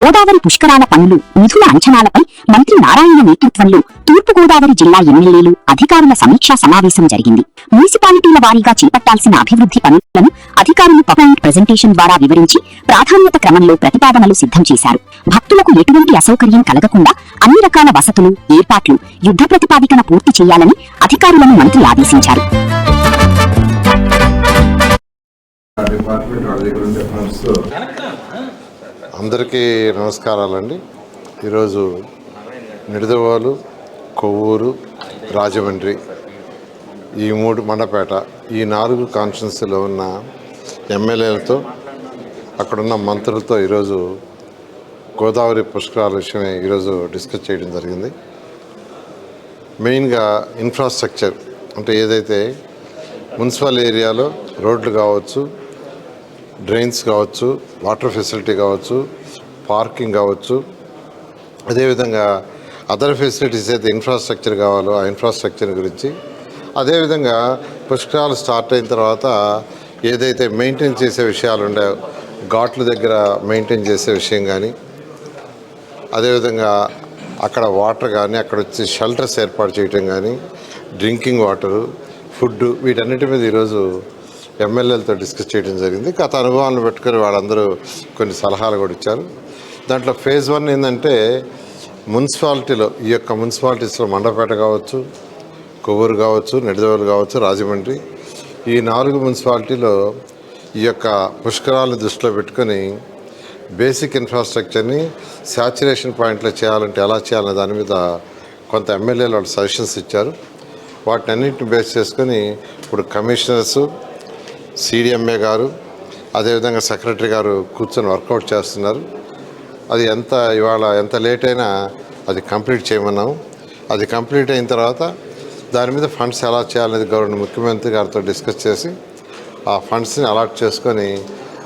గోదావరి పుష్కరాల పనులు నిధుల అంచనాలపై మంత్రి నారాయణ నేతృత్వంలో తూర్పుగోదావరి జిల్లా ఎమ్మెల్యేలు అధికారుల సమీక్షా సమావేశం జరిగింది. మున్సిపాలిటీల వారీగా చేపట్టాల్సిన అభివృద్ధి పనులను అధికారులు పవర్పాయింట్ ప్రెజెంటేషన్ ద్వారా వివరించి ప్రాధాన్యత క్రమంలో ప్రతిపాదనలు సిద్ధం చేశారు. భక్తులకు ఎటువంటి అసౌకర్యం కలగకుండా అన్ని రకాల వసతులు, ఏర్పాట్లు యుద్ధ ప్రతిపాదికన పూర్తి చేయాలని అధికారులను మంత్రి ఆదేశించారు. అందరికీ నమస్కారాలండి. ఈరోజు నిడదవోలు, కొవ్వూరు, రాజమండ్రి ఈ 3 మండపేట ఈ 4 కాన్స్టిట్యున్సీలో ఉన్న ఎమ్మెల్యేలతో అక్కడున్న మంత్రులతో ఈరోజు గోదావరి పుష్కరాల విషయమే ఈరోజు డిస్కస్ చేయడం జరిగింది. మెయిన్గా ఇన్ఫ్రాస్ట్రక్చర్ అంటే ఏదైతే మున్సిపల్ ఏరియాలో రోడ్లు కావచ్చు, డ్రైన్స్ కావచ్చు, వాటర్ ఫెసిలిటీ కావచ్చు, పార్కింగ్ కావచ్చు, అదేవిధంగా అదర్ ఫెసిలిటీస్ అయితే ఇన్ఫ్రాస్ట్రక్చర్ కావాలో ఆ ఇన్ఫ్రాస్ట్రక్చర్ గురించి, అదేవిధంగా పుష్కరాలు స్టార్ట్ అయిన తర్వాత ఏదైతే మెయింటైన్ చేసే విషయాలు ఉన్నాయో ఘాట్ల దగ్గర మెయింటైన్ చేసే విషయం కానీ, అదేవిధంగా అక్కడ వాటర్ కానీ అక్కడ వచ్చి షెల్టర్స్ ఏర్పాటు చేయటం కానీ, డ్రింకింగ్ వాటరు, ఫుడ్ వీటన్నిటి మీద ఈరోజు ఎమ్మెల్యేలతో డిస్కస్ చేయడం జరిగింది. గత అనుభవాలను పెట్టుకొని వాళ్ళందరూ కొన్ని సలహాలు కూడా ఇచ్చారు. దాంట్లో ఫేజ్ 1 ఏంటంటే మున్సిపాలిటీలో ఈ యొక్క మున్సిపాలిటీస్లో మండపేట కావచ్చు, కొవ్వూరు కావచ్చు, నిడదవోలు కావచ్చు, రాజమండ్రి ఈ 4 మున్సిపాలిటీలో ఈ యొక్క పుష్కరాలను దృష్టిలో పెట్టుకొని బేసిక్ ఇన్ఫ్రాస్ట్రక్చర్ని శాచ్యురేషన్ పాయింట్లో చేయాలంటే ఎలా చేయాలనే దాని మీద కొంత ఎమ్మెల్యేలు వాళ్ళు సజెషన్స్ ఇచ్చారు. వాటిని అన్నింటిని బేస్ చేసుకొని ఇప్పుడు కమిషనర్సు, సిడిఎంఏ గారు, అదేవిధంగా సెక్రటరీ గారు కూర్చొని వర్కౌట్ చేస్తున్నారు. అది ఇవాళ ఎంత లేట్ అయినా అది కంప్లీట్ చేయమన్నాము. అది కంప్లీట్ అయిన తర్వాత దాని మీద ఫండ్స్ ఎలా చేయాలనేది గవర్నర్ ముఖ్యమంత్రి గారితో డిస్కస్ చేసి ఆ ఫండ్స్ని అలాట్ చేసుకొని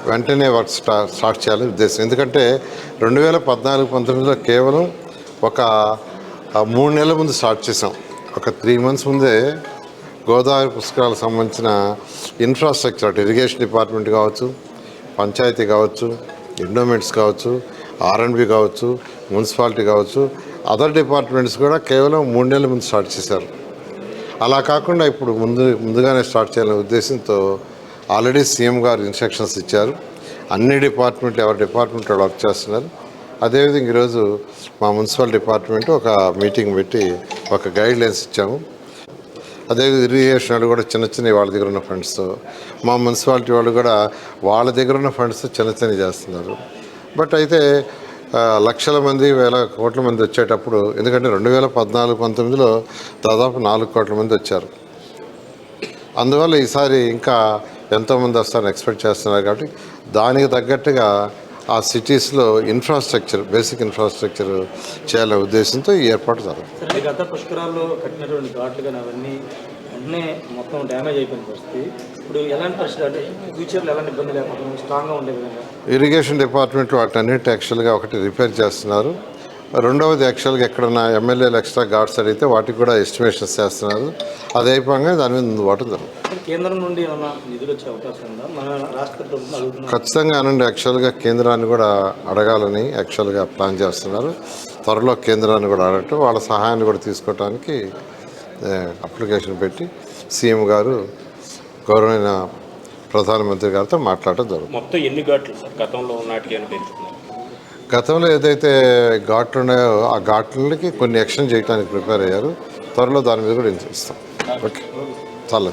వెంటనే వర్క్ స్టార్ట్ చేయాలని ఉద్దేశం. ఎందుకంటే 2014-19లో కేవలం ఒక 3 నెలల ముందు స్టార్ట్ చేసాం. ఒక 3 మంత్స్ ముందే గోదావరి పుష్కరాలకు సంబంధించిన ఇన్ఫ్రాస్ట్రక్చర్ అటు ఇరిగేషన్ డిపార్ట్మెంట్ కావచ్చు, పంచాయతీ కావచ్చు, ఎండోమెంట్స్ కావచ్చు, ఆర్ఎండ్బి కావచ్చు, మున్సిపాలిటీ కావచ్చు, అదర్ డిపార్ట్మెంట్స్ కూడా కేవలం 3 నెలల ముందు స్టార్ట్ చేశారు. అలా కాకుండా ఇప్పుడు ముందుగానే స్టార్ట్ చేయాలనే ఉద్దేశంతో ఆల్రెడీ సీఎం గారు ఇన్స్ట్రక్షన్స్ ఇచ్చారు. అన్ని డిపార్ట్మెంట్లు ఎవరి డిపార్ట్మెంట్ వాళ్ళు వర్క్ చేస్తున్నారు. అదేవిధంగా ఈరోజు మా మున్సిపల్ డిపార్ట్మెంట్ ఒక మీటింగ్ పెట్టి ఒక గైడ్ లైన్స్ ఇచ్చాము. అదేవిధంగా ఇరిగేషన్ వాళ్ళు కూడా చిన్న వాళ్ళ దగ్గర ఉన్న ఫండ్స్తో, మా మున్సిపాలిటీ వాళ్ళు కూడా వాళ్ళ దగ్గర ఉన్న ఫండ్స్తో చిన్న చేస్తున్నారు. బట్ అయితే లక్షల మంది, వేల కోట్ల మంది వచ్చేటప్పుడు, ఎందుకంటే 2014-19లో దాదాపు 4 కోట్ల మంది వచ్చారు. అందువల్ల ఈసారి ఇంకా ఎంతోమంది వస్తారని ఎక్స్పెక్ట్ చేస్తున్నారు. కాబట్టి దానికి తగ్గట్టుగా ఆ సిటీస్లో ఇన్ఫ్రాస్ట్రక్చర్, బేసిక్ ఇన్ఫ్రాస్ట్రక్చర్ చేయాలనే ఉద్దేశంతో ఈ ఏర్పాటు జరుగుతుంది. గత పుష్కరాల్లో కట్టినటువంటి ఘాట్లు కానీ అవన్నీ వెంటనే మొత్తం డ్యామేజ్ అయిపోయిన పరిస్థితి. ఇప్పుడు ఎలాంటి పరిస్థితి అంటే ఫ్యూచర్లో ఎలాంటి ఇబ్బంది లేకుండా స్ట్రాంగ్గా ఉండే విధంగా ఇరిగేషన్ డిపార్ట్మెంట్ వాటన్నిటి యాక్చువల్గా ఒకటి రిపేర్ చేస్తున్నారు. రెండవది యాక్చువల్గా ఎక్కడన్నా ఎమ్మెల్యేలు ఎక్స్ట్రా ఘాట్స్ అడిగితే వాటికి కూడా ఎస్టిమేషన్స్ చేస్తున్నారు. అది అయిపోగానే దాని మీద ముందు వాటర్ జరుగుతుంది. కేంద్రం నుండి ఏమైనా నిధులు వచ్చే అవకాశం ఉందా? మన రాష్ట్ర ప్రభుత్వం ఖచ్చితంగా అనండి. యాక్చువల్గా కేంద్రాన్ని కూడా అడగాలని యాక్చువల్గా ప్లాన్ చేస్తున్నారు. త్వరలో కేంద్రాన్ని కూడా అడగటం, వాళ్ళ సహాయాన్ని కూడా తీసుకోవడానికి అప్లికేషన్ పెట్టి సీఎం గారు గౌరవమైన ప్రధానమంత్రి గారితో మాట్లాడటం జరుగుతుంది. మొత్తం ఎన్ని ఘాట్లు సార్ గతంలో నాటికి అని పెంచుతున్నారు? గతంలో ఏదైతే ఘాట్లు ఉన్నాయో ఆ ఘాట్లకి కొన్ని యాక్షన్ చేయడానికి ప్రిపేర్ అయ్యారు. త్వరలో దాని మీద కూడా ఇస్తాం. ఓకే, చాలా